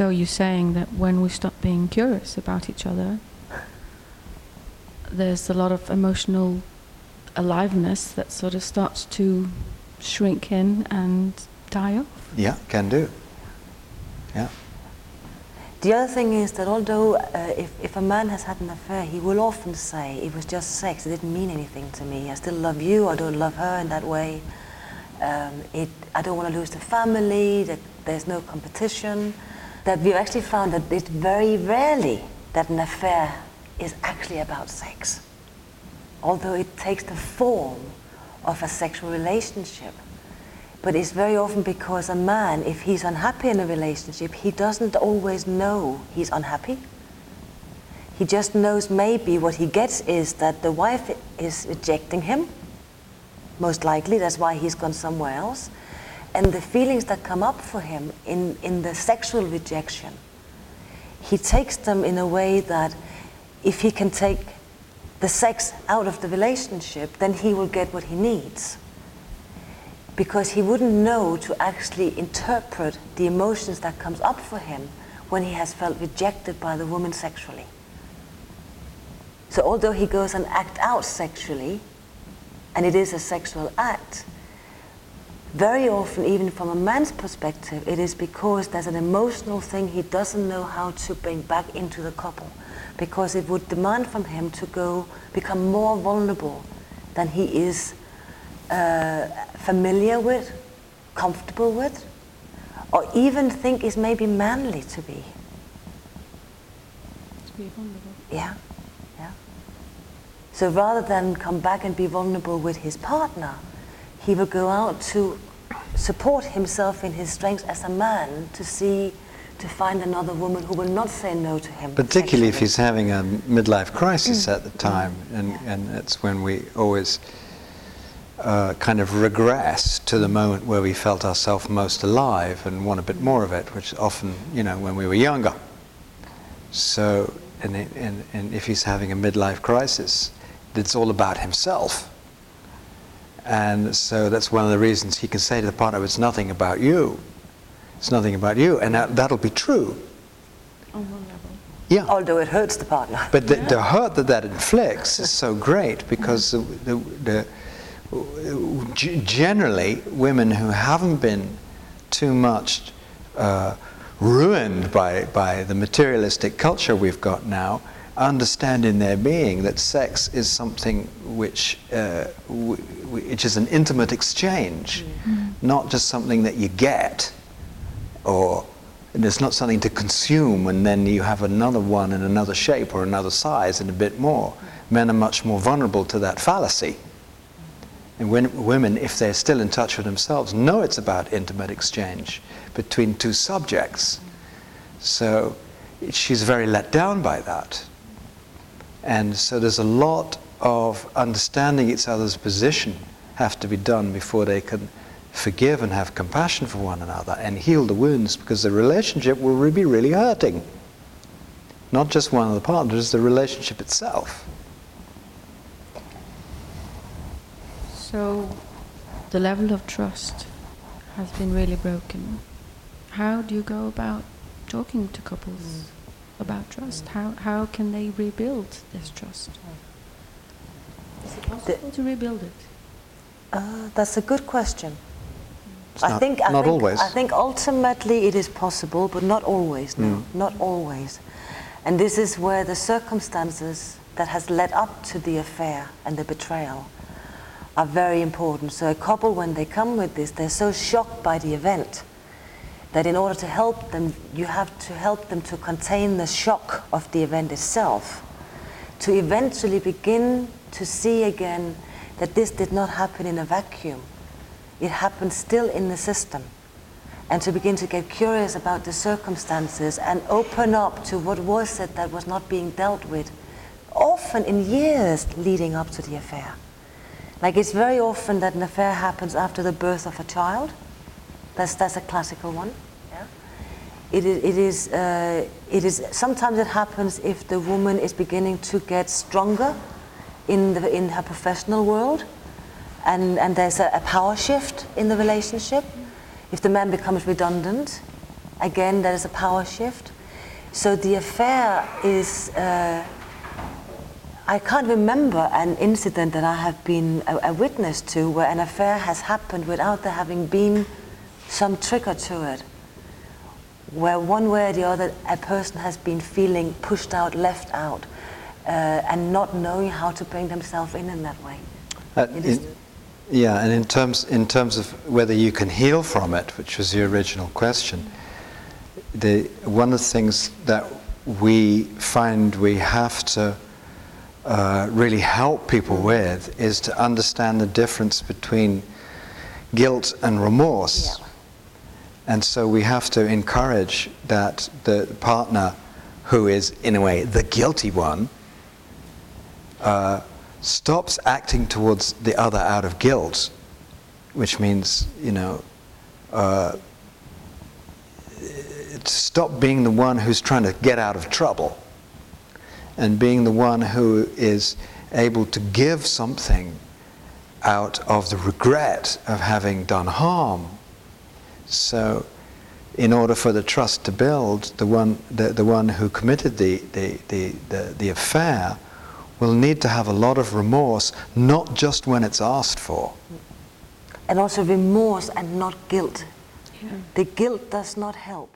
So you're saying that when we stop being curious about each other, there's a lot of emotional aliveness that sort of starts to shrink in and die off? Yeah, can do. Yeah. The other thing is that although if a man has had an affair, he will often say, it was just sex, it didn't mean anything to me, I still love you, I don't love her in that way, I don't want to lose the family, that there's no competition. That we've actually found that it's very rarely that an affair is actually about sex, although it takes the form of a sexual relationship. But it's very often because a man, if he's unhappy in a relationship, he doesn't always know he's unhappy. He just knows maybe what he gets is that the wife is rejecting him. Most likely, that's why he's gone somewhere else. And the feelings that come up for him in the sexual rejection, he takes them in a way that if he can take the sex out of the relationship, then he will get what he needs. Because he wouldn't know to actually interpret the emotions that comes up for him when he has felt rejected by the woman sexually. So although he goes and acts out sexually, and it is a sexual act, very often, even from a man's perspective, it is because there's an emotional thing he doesn't know how to bring back into the couple, because it would demand from him to become more vulnerable than he is familiar with, comfortable with, or even think is maybe manly to be. To be vulnerable. Yeah, yeah. So rather than come back and be vulnerable with his partner, he will go out to support himself in his strengths as a man to find another woman who will not say no to him. Particularly if he's having a midlife crisis at the time, and that's when we always kind of regress to the moment where we felt ourselves most alive and want a bit more of it, which often, when we were younger. So, and if he's having a midlife crisis, it's all about himself. And so that's one of the reasons he can say to the partner, it's nothing about you. It's nothing about you. And that'll be true. On one level. Yeah. Although it hurts the partner. But the hurt that inflicts is so great, because generally women who haven't been too much ruined by the materialistic culture we've got now understand in their being that sex is something which is an intimate exchange, not just something that you get, or it's not something to consume and then you have another one in another shape or another size and a bit more. Men are much more vulnerable to that fallacy. And when women, if they're still in touch with themselves, know it's about intimate exchange between two subjects. So she's very let down by that. And so there's a lot of understanding each other's position have to be done before they can forgive and have compassion for one another and heal the wounds, because the relationship will be really hurting. Not just one of the partners, the relationship itself. So the level of trust has been really broken. How do you go about talking to couples about trust? How can they rebuild this trust? Is it possible to rebuild it? That's a good question. I think always. I think ultimately it is possible, but not always. No, not always. And this is where the circumstances that has led up to the affair and the betrayal are very important. So a couple, when they come with this, they're so shocked by the event that in order to help them, you have to help them to contain the shock of the event itself, to eventually begin to see again that this did not happen in a vacuum. It happened still in the system. And to begin to get curious about the circumstances and open up to what was it that was not being dealt with, often in years leading up to the affair. Like, it's very often that an affair happens after the birth of a child. That's a classical one. Yeah. It is. Sometimes it happens if the woman is beginning to get stronger in her professional world, and there's a power shift in the relationship. If the man becomes redundant, again, there is a power shift. So the affair is, I can't remember an incident that I have been a witness to where an affair has happened without there having been some trigger to it, where one way or the other a person has been feeling pushed out, left out, and not knowing how to bring themselves in that way. Yeah, and in terms of whether you can heal from it, which was the original question, one of the things that we find we have to really help people with is to understand the difference between guilt and remorse. Yeah. And so we have to encourage that the partner who is, in a way, the guilty one, stops acting towards the other out of guilt, which means, stop being the one who's trying to get out of trouble and being the one who is able to give something out of the regret of having done harm. So in order for the trust to build, the one who committed the affair will need to have a lot of remorse, not just when it's asked for. And also remorse and not guilt. Yeah. The guilt does not help.